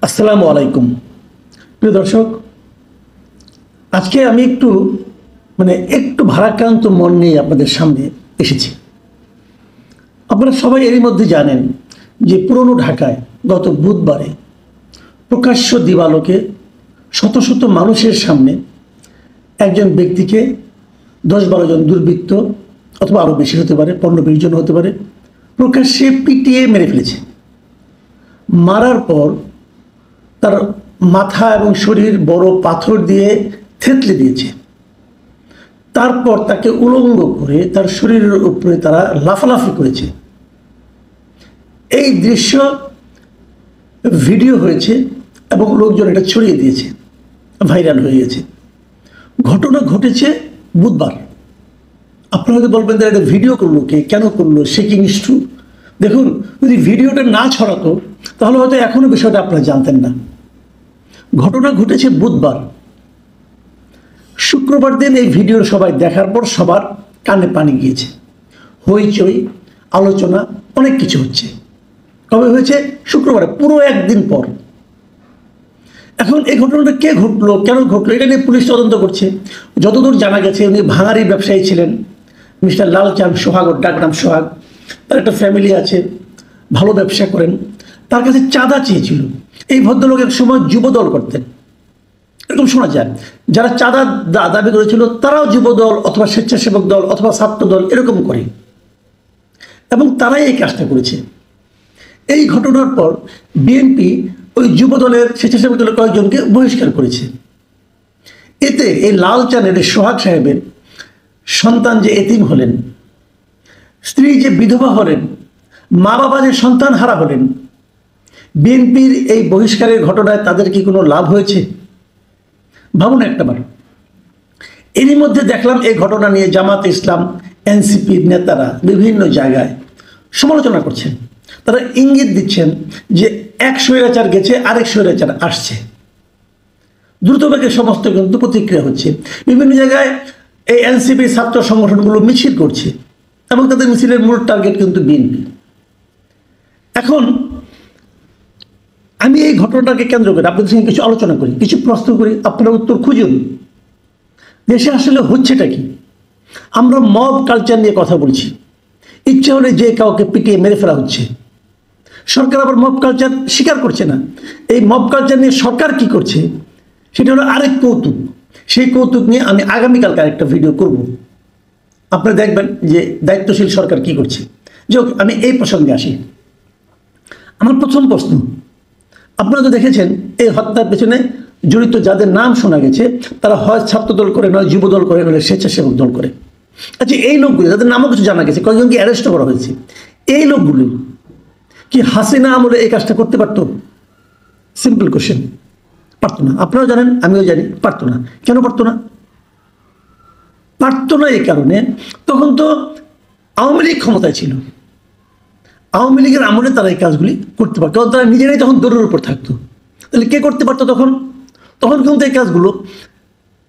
আসসালামু আলাইকুম প্রিয় দর্শক। আজকে আমি একটু ভারাক্রান্ত মন নিয়ে আপনাদের সামনে এসেছি। আপনারা সবাই এরই মধ্যে জানেন যে পুরনো ঢাকায় গত বুধবারে প্রকাশ্য দিবালোকে শত শত মানুষের সামনে একজন ব্যক্তিকে 10-12 জন দুর্বৃত্ত অথবা আরও বেশি হতে পারে, 15-20 জন হতে পারে, প্রকাশ্যে পিটিয়ে মেরে ফেলেছে। মারার পর তার মাথা এবং শরীর বড় পাথর দিয়ে থেতলে দিয়েছে। তারপর তাকে উলঙ্গ করে তার শরীরের উপরে তারা লাফালাফি করেছে। এই দৃশ্য ভিডিও হয়েছে এবং লোকজন এটা ছড়িয়ে দিয়েছে, ভাইরাল হয়ে গেছে। ঘটনা ঘটেছে বুধবার। আপনারা হয়তো বলবেন যে এটা ভিডিও করলো কে, কেন করলো, সে কি নিষ্ঠুর? দেখুন, যদি ভিডিওটা না ছড়াতো তাহলে হয়তো এখনো বিষয়টা আপনারা জানতেন না। ঘটনা ঘটেছে বুধবার। শুক্রবার দিন এই ভিডিও সবাই দেখার পর সবার কানে পানি গিয়েছে, হইচই, আলোচনা, অনেক কিছু হচ্ছে। কবে হয়েছে? শুক্রবারে, পুরো একদিন পর। এখন এই ঘটনাটা কে ঘটলো, কেন ঘটলো, এটা নিয়ে পুলিশ তদন্ত করছে। যতদূর জানা গেছে উনি ভাঙারি ব্যবসায়ী ছিলেন, মিস্টার লালচাঁদ সোহাগ, ওর ডাকনাম সোহাগ। তার একটা ফ্যামিলি আছে, ভালো ব্যবসা করেন। তার কাছে চাঁদা চেয়েছিল। এই ভদ্রলোক এক সময় যুবদল করতেন, এরকম শোনা যায়। যারা চাঁদা দাবি করেছিল তারাও যুবদল অথবা স্বেচ্ছাসেবক দল অথবা ছাত্র দল এরকম করে, এবং তারাই এই কাজটা করেছে। এই ঘটনার পর বিএনপি ওই যুবদলের, স্বেচ্ছাসেবক দলের কয়েকজনকে বহিষ্কার করেছে। এতে এই লালচাঁদের, সোহাগ সাহেবের সন্তান যে এতিম হলেন, স্ত্রী যে বিধবা হলেন, মা বাবা যে সন্তান হারা হলেন, বিএনপির এই বহিষ্কারের ঘটনায় তাদের কি কোনো লাভ হয়েছে? ভাবুন একটাবার। এরই মধ্যে দেখলাম এই ঘটনা নিয়ে জামাত ইসলাম, এনসিপির নেতারা বিভিন্ন জায়গায় সমালোচনা করছেন। তারা ইঙ্গিত দিচ্ছেন যে এক স্বৈরাচার গেছে, আরেক স্বৈরাচার আসছে। দ্রুতবেগে সমস্ত কিন্তু প্রতিক্রিয়া হচ্ছে। বিভিন্ন জায়গায় এই এনসিপির ছাত্র সংগঠনগুলো মিছিল করছে এবং তাদের মিছিলের মূল টার্গেট কিন্তু বিএনপি। এখন আমি এই ঘটনাটাকে কেন্দ্র করে আপনাদের সঙ্গে কিছু আলোচনা করি, কিছু প্রশ্ন করি, আপনারা উত্তর খুঁজুন। দেশে আসলে হচ্ছেটা কি? আমরা মব কালচার নিয়ে কথা বলছি, ইচ্ছা হলে যে কাউকে পিটিয়ে মেরে ফেলা হচ্ছে। সরকার আবার মব কালচার স্বীকার করছে না। এই মব কালচার নিয়ে সরকার কি করছে সেটা হলো আরেক কৌতুক। সেই কৌতুক নিয়ে আমি আগামীকালকে আরেকটা ভিডিও করব। আপনারা দেখবেন যে দায়িত্বশীল সরকার কি করছে। যাক, আমি এই প্রসঙ্গে আসি। আমার প্রথম প্রশ্ন, আপনারা তো দেখেছেন এই হত্যার পেছনে জড়িত যাদের নাম শোনা গেছে তারা হয় ছাত্রদল করে, নয় যুবদল করে, নয় স্বেচ্ছাসেবক দল করে। আচ্ছা, এই লোকগুলি, যাদের নামও কিছু জানা গেছে, কয়েকজনকে অ্যারেস্ট করা হয়েছে, এই লোকগুলি কি হাসিনা আমলে এই কাজটা করতে পারতো? Simple question. পারতো না। আপনারাও জানেন, আমিও জানি, পারতো না। কেন পারতো না? পারতো না এই কারণে, তখন তো আওয়ামী লীগ ক্ষমতায় ছিল। আওয়ামী লীগের আমলে তারা এই কাজগুলি করতে পারত, কারণ তারা নিজেরাই তখন দৌড়ের উপর থাকতো। তাহলে কে করতে পারতো তখন? তখন কিন্তু এই কাজগুলো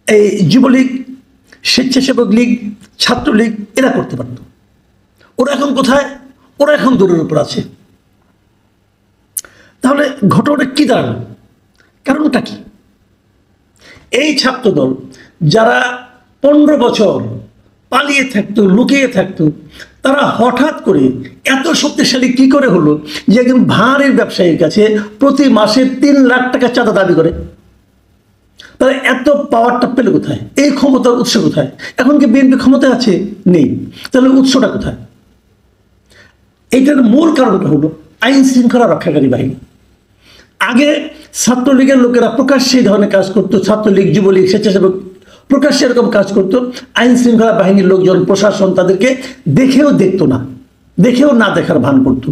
এই যুবলীগ, স্বেচ্ছাসেবক লীগ, ছাত্রলীগ এরা করতে পারত। ওরা এখন কোথায়? ওরা এখন দৌড়ের উপর আছে। তাহলে ঘটনাটা কি দাঁড়ালো? কারণটা কি? এই ছাত্রদল যারা 15 বছর পালিয়ে থাকতো, লুকিয়ে থাকতো, তারা হঠাৎ করে এত শক্তিশালী কি করে হলো যে একজন ভাঁড়ের ব্যবসায়ীর কাছে প্রতি মাসে 3 লাখ টাকা চাঁদা দাবি করে? তারা এত পাওয়ারটা পেল কোথায়? এই ক্ষমতার উৎস কোথায়? এখন কি বিএনপি ক্ষমতায় আছে? নেই। তাহলে উৎসটা কোথায়? এইটার মূল কারণটা হলো আইন শৃঙ্খলা রক্ষাকারী বাহিনী। আগে ছাত্রলীগের লোকেরা প্রকাশ্যে এই ধরনের কাজ করতো, ছাত্রলীগ, যুবলীগ, স্বেচ্ছাসেবক প্রকাশ্যে এরকম কাজ করতো। আইন শৃঙ্খলা বাহিনীর লোকজন, প্রশাসন তাদেরকে দেখেও দেখতো না, দেখেও না দেখার ভান করতো।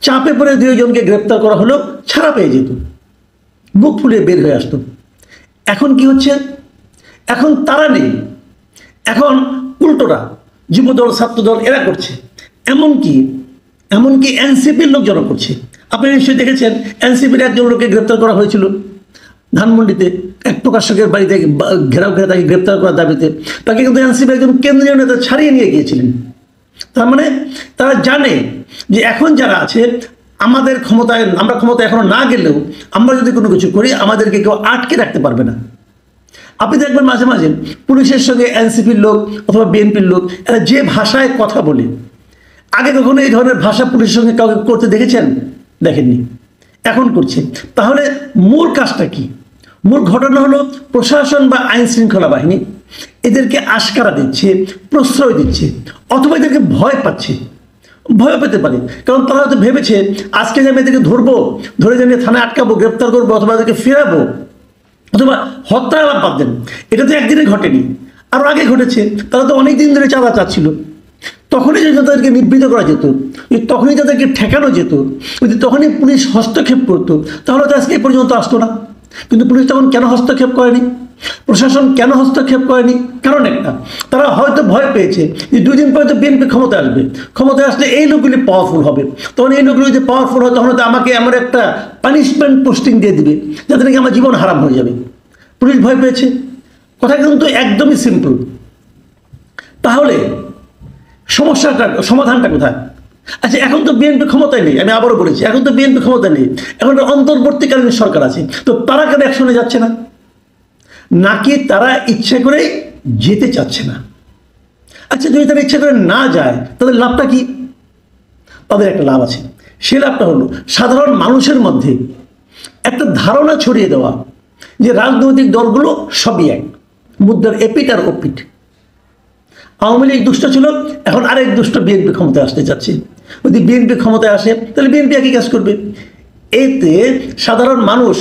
চাপে পড়ে 2 জনকে গ্রেপ্তার করা হলো, ছাড়া পেয়ে যেত, বুক ফুলিয়ে বের হয়ে আসতো। এখন কি হচ্ছে? এখন তারা নেই, এখন উল্টোরা যুবদল, ছাত্রদল এরা করছে। এমনকি এনসিপির লোকজন করছে। আপনি নিশ্চয়ই দেখেছেন এনসিপির একজন লোককে গ্রেপ্তার করা হয়েছিল ধানমন্ডিতে, এক প্রকাশকের বাড়িতে ঘেরাও করে তাকে গ্রেপ্তার করার দাবিতে। তাকে কিন্তু এনসিপি একজন কেন্দ্রীয় নেতা ছাড়িয়ে নিয়ে গিয়েছিলেন। তার মানে তারা জানে যে এখন যারা আছে আমাদের ক্ষমতায়, আমরা ক্ষমতায় এখনো না গেলেও আমরা যদি কোনো কিছু করি আমাদেরকে কেউ আটকে রাখতে পারবে না। আপনি দেখবেন মাঝে মাঝে পুলিশের সঙ্গে এনসিপির লোক অথবা বিএনপির লোক এরা যে ভাষায় কথা বলে, আগে কখনো এই ধরনের ভাষা পুলিশের সঙ্গে কাউকে করতে দেখেছেন? দেখেননি, এখন করছে। তাহলে মূল কাজটা কি? মূল ঘটনা হলো প্রশাসন বা আইন শৃঙ্খলা বাহিনী এদেরকে আশকারা দিচ্ছে, প্রশ্রয় দিচ্ছে, অথবা এদেরকে ভয় পাচ্ছে। ভয় পেতে পারে, কারণ তারা হয়তো ভেবেছে আজকে যে আমি এদেরকে ধরবো, ধরে যে থানায় আটকাবো, গ্রেপ্তার করবো, অথবা এদেরকে ফেরাবো, অথবা হত্যা আলাপ বাদ দেন, এটা তো একদিনে ঘটেনি, আরও আগে ঘটেছে। তারা তো অনেক দিন ধরে চাঁদা চাচ্ছিল। তখনই যদি তাদেরকে নিবৃত্ত করা যেত, তখনই তাদেরকে ঠেকানো যেত, যদি তখনই পুলিশ হস্তক্ষেপ করতো, তাহলে তো আজকে এই পর্যন্ত আসতো না। কিন্তু পুলিশ তখন কেন হস্তক্ষেপ করেনি? প্রশাসন কেন হস্তক্ষেপ করেনি? কারণ একটা, তারা হয়তো ভয় পেয়েছে যে 2 দিন পরে তো বিএনপি ক্ষমতায় আসবে, ক্ষমতায় আসলে এই লোকগুলি পাওয়ারফুল হবে, তখন এই লোকগুলি যদি পাওয়ারফুল হয় তখন তো আমাকে আমার একটা পানিশমেন্ট পোস্টিং দিয়ে দিবে, যাতে নাকি আমার জীবন হারাম হয়ে যাবে। পুলিশ ভয় পেয়েছে। কথা কিন্তু একদমই সিম্পল। তাহলে সমস্যাটা, সমাধানটা কোথায়? আচ্ছা, এখন তো বিএনপি ক্ষমতায় নেই, আমি আবারও বলেছি, এখন তো বিএনপি ক্ষমতায় নেই, এখন অন্তর্বর্তীকালীন সরকার আছে, তো তারা কেন অ্যাকশনে যাচ্ছে না? নাকি তারা ইচ্ছে করে যেতে চাচ্ছে না? আচ্ছা, যদি তারা ইচ্ছে করে না যায় তাদের লাভটা কি? তাদের একটা লাভ আছে। সে লাভটা হলো সাধারণ মানুষের মধ্যে একটা ধারণা ছড়িয়ে দেওয়া যে রাজনৈতিক দলগুলো সবই এক, মুদ্রার এপিট আর ওপিট। আওয়ামী লীগ দুষ্ট ছিল, এখন আরেক দুষ্ট বিএনপি ক্ষমতায় আসতে চাচ্ছে। যদি বিএনপি ক্ষমতায় আসে তাহলে বিএনপি একই কাজ করবে। এতে সাধারণ মানুষ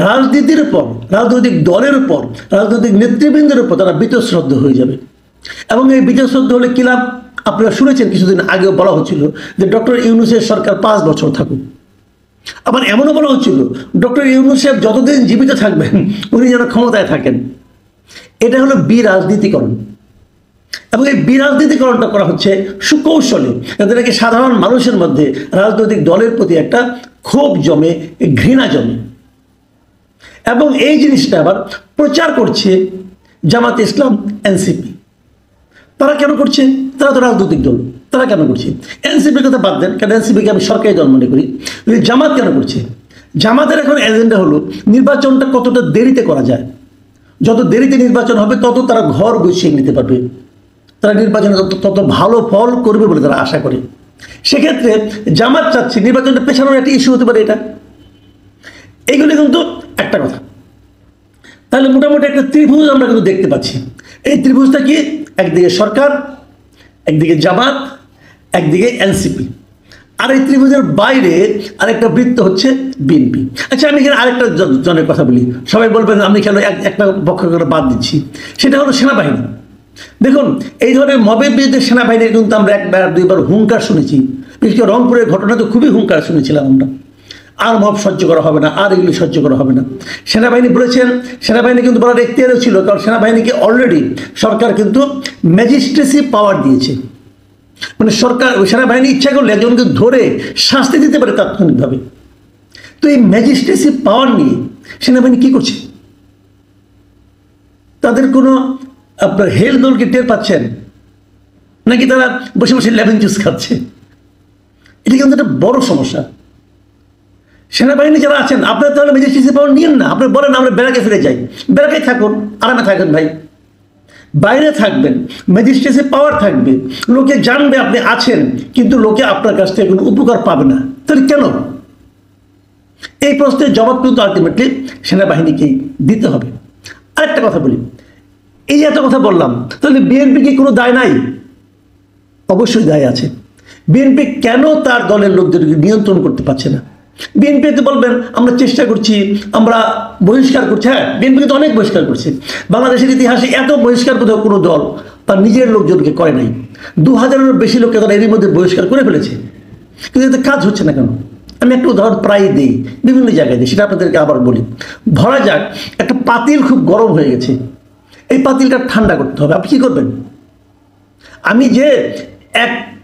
রাজনীতির উপর, রাজনৈতিক দলের উপর, রাজনৈতিক নেতৃবৃন্দের উপর তারা বীতশ্রদ্ধ হয়ে যাবে। এবং এই বীতশ্রদ্ধ হলে কি লাভ? আপনারা শুনেছেন কিছুদিন আগেও বলা হচ্ছিল যে ডক্টর ইউনূসের সরকার 5 বছর থাকুক। আবার এমনও বলা হচ্ছিল ডক্টর ইউনূস সাহেব যতদিন জীবিত থাকবেন উনি যেন ক্ষমতায় থাকেন। এটা হলো বিরাজনীতিকরণ। এবং এই বিরাজনীতিকরণটা করা হচ্ছে সুকৌশলে, যাতে নাকি সাধারণ মানুষের মধ্যে রাজনৈতিক দলের প্রতি একটা ক্ষোভ জমে, ঘৃণা জমে। এবং এই জিনিসটা আবার প্রচার করছে জামাত ইসলাম, এনসিপি। তারা কেন করছে? তারা তো রাজনৈতিক দল, তারা কেন করছে? এনসিপির কথা বাদ দেন, কারণ এনসিপিকে আমি সরকারি দল মনে করি। জামাত কেন করছে? জামাতের এখন এজেন্ডা হলো নির্বাচনটা কতটা দেরিতে করা যায়। যত দেরিতে নির্বাচন হবে তত তারা ঘর গুছিয়ে নিতে পারবে, তারা নির্বাচনে তত ভালো ফল করবে বলে তারা আশা করে। সেক্ষেত্রে জামাত চাচ্ছে নির্বাচনটা পেছানোর একটা ইস্যু হতে পারে এটা। এইগুলি কিন্তু একটা কথা। তাহলে মোটামুটি একটা ত্রিভুজ আমরা কিন্তু দেখতে পাচ্ছি। এই ত্রিভুজটা কি? একদিকে সরকার, একদিকে জামাত, একদিকে এনসিপি, আর এই ত্রিভুজের বাইরে আরেকটা বৃত্ত হচ্ছে বিএনপি। আচ্ছা, আমি এখানে আরেকটা জনের কথা বলি। সবাই বলবেন আমি কেন একটা পক্ষ করে বাদ দিচ্ছি, সেটা হলো সেনাবাহিনী। দেখুন, এই ধরনের মবের বিরুদ্ধে সেনাবাহিনীর কিন্তু আমরা 1-2বার হুঙ্কার শুনেছি। বিশেষ করে রংপুরের ঘটনা তো খুবই হুঙ্কার শুনেছিলাম আমরা। আর মব সহ্য করা হবে না, আর এগুলি সহ্য করা হবে না। সেনাবাহিনী বলেছেন, সেনাবাহিনী কিন্তু বলার এখতিয়ারও ছিল, কারণ সেনাবাহিনীকে অলরেডি সরকার কিন্তু ম্যাজিস্ট্রেসি পাওয়ার দিয়েছে। মানে সরকার, সেনাবাহিনী ইচ্ছা করলে একজনকে ধরে শাস্তি দিতে পারে তাৎক্ষণিকভাবে। তো এই ম্যাজিস্ট্রেসি পাওয়ার নিয়ে সেনাবাহিনী কী করছে? তাদের কোনো আপনার হেল দলকে টের পাচ্ছেন নাকি তারা বসে বসে লেমন জুস খাচ্ছে? এটা কিন্তু একটা বড় সমস্যা। সেনাবাহিনী যারা আছেন, আপনারা তাহলে ম্যাজিস্ট্রেসি পাওয়ার নিয়েন না, আপনি বলেন আমরা ব্যারাকে ফিরে যাই। ব্যারাকে থাকুন, আরামে থাকেন ভাই, বাইরে থাকবেন, ম্যাজিস্ট্রেসি পাওয়ার থাকবে, লোকে জানবে আপনি আছেন, কিন্তু লোকে আপনার কাছ থেকে কোনো উপকার পাবে না। তাহলে কেন? এই প্রশ্নের জবাব কিন্তু আলটিমেটলি সেনাবাহিনীকেই দিতে হবে। আরেকটা কথা বলি, এই এত কথা বললাম, তাহলে বিএনপি কি কোনো দায় নাই? অবশ্যই দায় আছে। বিএনপি কেন তার দলের লোকদেরকে নিয়ন্ত্রণ করতে পারছে না? বিএনপি তো বলবেন আমরা চেষ্টা করছি, আমরা বহিষ্কার করছি। হ্যাঁ, বিএনপি কিন্তু অনেক বহিষ্কার করছে। বাংলাদেশের ইতিহাসে এত বহিষ্কার কোথাও কোনো দল তার নিজের লোকজনকে করে নাই। 2000-এরও বেশি লোককে তারা এরই মধ্যে বহিষ্কার করে ফেলেছে, কিন্তু এতে কাজ হচ্ছে না কেন? আমি একটু উদাহরণ প্রায় দিই, বিভিন্ন জায়গায় দিই, সেটা আপনাদেরকে আবার বলি। ধরা যাক একটা পাতিল খুব গরম হয়ে গেছে, এই পাতিলটা ঠান্ডা করতে হবে। আপনি কী করবেন? আমি যে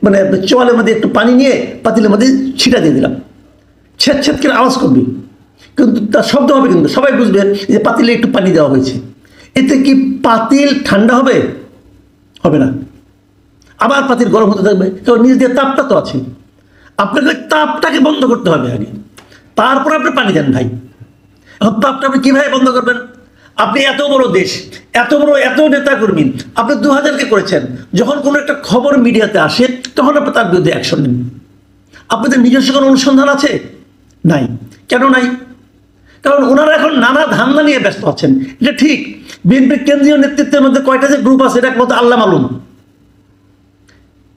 মানে চোয়ালের মধ্যে একটু পানি নিয়ে পাতিলের মধ্যে ছিটা দিয়ে দিলাম, ছেদ ছেদ করে আওয়াজ করবে, কিন্তু তার শব্দ হবে, কিন্তু সবাই বুঝবে যে পাতিলে একটু পানি দেওয়া হয়েছে। এতে কি পাতিল ঠান্ডা হবে? হবে না। আবার পাতিল গরম হতে থাকবে, কারণ নিচ দিয়ে তাপটা তো আছে। আপনাকে তাপটাকে বন্ধ করতে হবে আগে, তারপর আপনি পানি দেন ভাই। এখন তাপটা আপনি কিভাবে বন্ধ করবেন? আপনি এত বড় দেশ, এত নেতা কর্মী, আপনি 2000-কে করেছেন। যখন কোনো একটা খবর মিডিয়াতে আসে তখন আপনি তার বিরুদ্ধে অ্যাকশন নেন। আপনাদের নিজস্ব কোনো অনুসন্ধান আছে? নাই। কেন নাই? কারণ ওনারা এখন নানা ধান্দা নিয়ে ব্যস্ত আছেন। এটা ঠিক, বিএনপির কেন্দ্রীয় নেতৃত্বের মধ্যে কয়টা যে গ্রুপ আছে এটা একমাত্র আল্লাহ মালুম।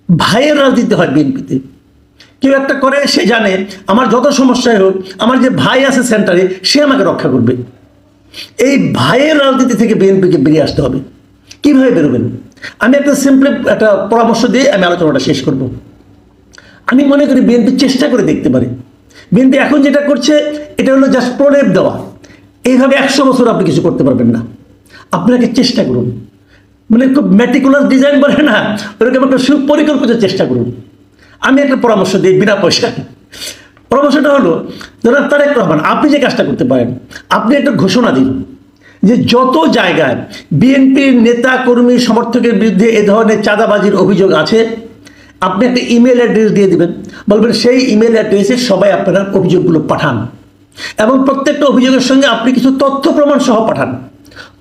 ভাইয়ের রাজনীতি হয় বিএনপিতে। কেউ একটা করে, সে জানে আমার যত সমস্যায় হোক, আমার যে ভাই আছে সেন্টারে, সে আমাকে রক্ষা করবে। এই ভাইয়ের রাজনীতি থেকে বিএনপিকে বেরিয়ে আসতে হবে। কিভাবে বেরোবেন? আমি একটা সিম্পলি একটা পরামর্শ দিয়ে আমি আলোচনাটা শেষ করব। আমি মনে করি বিএনপি চেষ্টা করে দেখতে পারে। বিএনপি এখন যেটা করছে এটা হলো জাস্ট প্রলেপ দেওয়া। এইভাবে 100 বছর আপনি কিছু করতে পারবেন না। আপনাকে চেষ্টা করুন, মানে খুব ম্যাটিকুলার ডিজাইন বলে না, ওরকম একটা সুপরিকল্পিত চেষ্টা করুন। আমি একটা পরামর্শ দিই বিনা পয়সায়। পরামর্শটা হলো, জনাব তারেক রহমান, আপনি যে কাজটা করতে পারেন, আপনি একটা ঘোষণা দিন যে যত জায়গায় বিএনপির নেতা কর্মী সমর্থকের বিরুদ্ধে এ ধরনের চাঁদাবাজির অভিযোগ আছে, আপনি একটা ইমেল অ্যাড্রেস দিয়ে দিবেন। বলবেন সেই ইমেল অ্যাড্রেসে সবাই আপনারা অভিযোগগুলো পাঠান, এবং প্রত্যেকটা অভিযোগের সঙ্গে আপনি কিছু তথ্য প্রমাণ সহ পাঠান।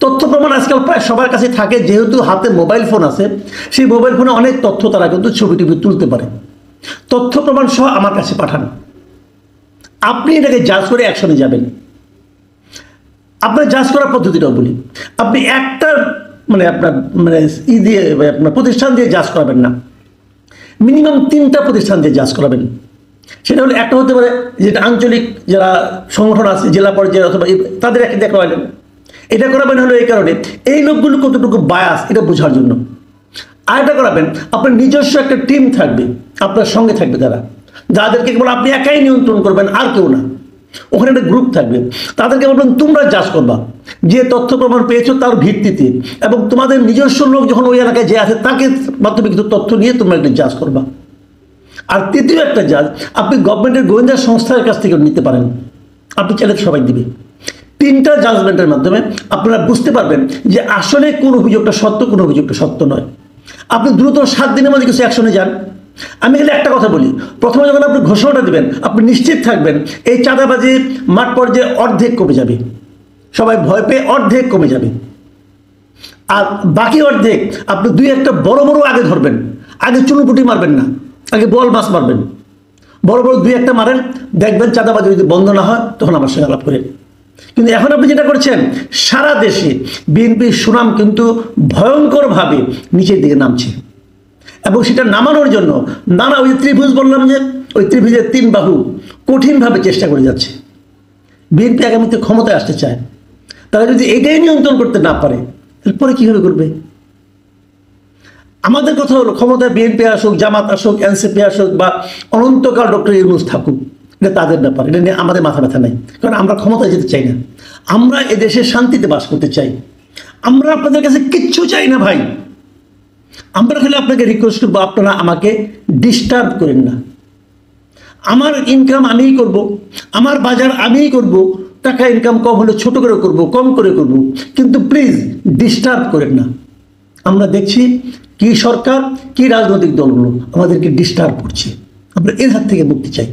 তথ্য প্রমাণ আজকাল প্রায় সবার কাছে থাকে, যেহেতু হাতে মোবাইল ফোন আছে, সেই মোবাইল ফোনে অনেক তথ্য তারা কিন্তু ছবি টবি তুলতে পারে। তথ্য প্রমাণ সহ আমার কাছে পাঠান। আপনি এটাকে জাজ করে অ্যাকশনে যাবেন। আপনার জাজ করার পদ্ধতিটাও বলি। আপনি একটা আপনার দিয়ে আপনার প্রতিষ্ঠান দিয়ে জাজ করাবেন না, মিনিমাম 3টা প্রতিষ্ঠান দিয়ে জাজ করাবেন। সেটা হলো, একটা হতে পারে যেটা আঞ্চলিক যারা সংগঠন আছে জেলা পর্যায়ে অথবা তাদের একটা দিয়ে করাবেন। এটা করাবেন হলো এই কারণে, এই লোকগুলো কতটুকু বায়াস এটা বোঝার জন্য। আর এটা করাবেন, আপনার নিজস্ব একটা টিম থাকবে, আপনার সঙ্গে থাকবে তারা, যাদেরকে কেবল আপনি একাই নিয়ন্ত্রণ করবেন, আর কেউ না। ওখানে একটা গ্রুপ থাকবে, তাদেরকে বলবেন তোমরা জাজ করবা যে তথ্য প্রমাণ পেয়েছো তার ভিত্তিতে, এবং তোমাদের নিজস্ব লোক যখন ওই এলাকায় যে আছে তাকে মাধ্যমে কিছু তথ্য নিয়ে তোমরা একটা জাজ করবা। আর তৃতীয় একটা জাজ আপনি গভর্নমেন্টের গোয়েন্দা সংস্থার কাছ থেকে নিতে পারেন। আপনি চাইলে সবাই দিবে। 3টা জাজমেন্টের মাধ্যমে আপনারা বুঝতে পারবেন যে আসলে কোন অভিযোগটা সত্য, কোন অভিযোগটা সত্য নয়। আপনি দ্রুত 7 দিনের মধ্যে কিছু অ্যাকশনে যান। আমি খালি একটা কথা বলি, প্রথমে যখন আপনি ঘোষণাটা দেবেন, আপনি নিশ্চিত থাকবেন এই চাঁদাবাজি মাঠ পর্যায়ে অর্ধেক কমে যাবে। সবাই ভয় পেয়ে অর্ধেক কমে যাবে। আর বাকি অর্ধেক আপনি 2-1টা বড় বড় আগে ধরবেন। আগে চুনুপুটি মারবেন না, আগে বল মাছ মারবেন। বড় বড় 2-1টা মারেন, দেখবেন চাঁদাবাজি যদি বন্ধ না হয় তখন আমার সঙ্গে আলাপ করেন। কিন্তু এখন আপনি যেটা করছেন, সারা দেশে বিএনপির সুনাম কিন্তু ভয়ঙ্করভাবে নিচের দিকে নামছে, এবং সেটা নামানোর জন্য নানা ওই ত্রিভুজ বললাম যে ওই ত্রিভুজের 3 বাহু কঠিনভাবে চেষ্টা করে যাচ্ছে। বিএনপি আগামীতে ক্ষমতায় আসতে চায়, তারা যদি এটাই নিয়ন্ত্রণ করতে না পারে এরপরে কীভাবে করবে? আমাদের কথা হলো, ক্ষমতায় বিএনপি আসুক, জামাত আসুক, এনসিপি আসুক, বা অনন্তকাল ডক্টর ইউনূস থাকুক, এটা তাদের ব্যাপার, এটা নিয়ে আমাদের মাথা ব্যথা নাই। কারণ আমরা ক্ষমতায় যেতে চাই না, আমরা এদেশে শান্তিতে বাস করতে চাই। আমরা আপনাদের কাছে কিচ্ছু চাই না ভাই। আমরা খালি আপনাকে রিকোয়েস্ট করবো, আপনারা আমাকে ডিস্টার্ব করেন না। আমার ইনকাম আমিই করব, আমার বাজার আমিই করব, টাকা ইনকাম কম হলে ছোট করে করব, কম করে করব, কিন্তু প্লিজ ডিস্টার্ব করেন না। আমরা দেখছি কি সরকার, কি রাজনৈতিক দলগুলো আমাদেরকে ডিস্টার্ব করছে। আমরা এর হাত থেকে মুক্তি চাই।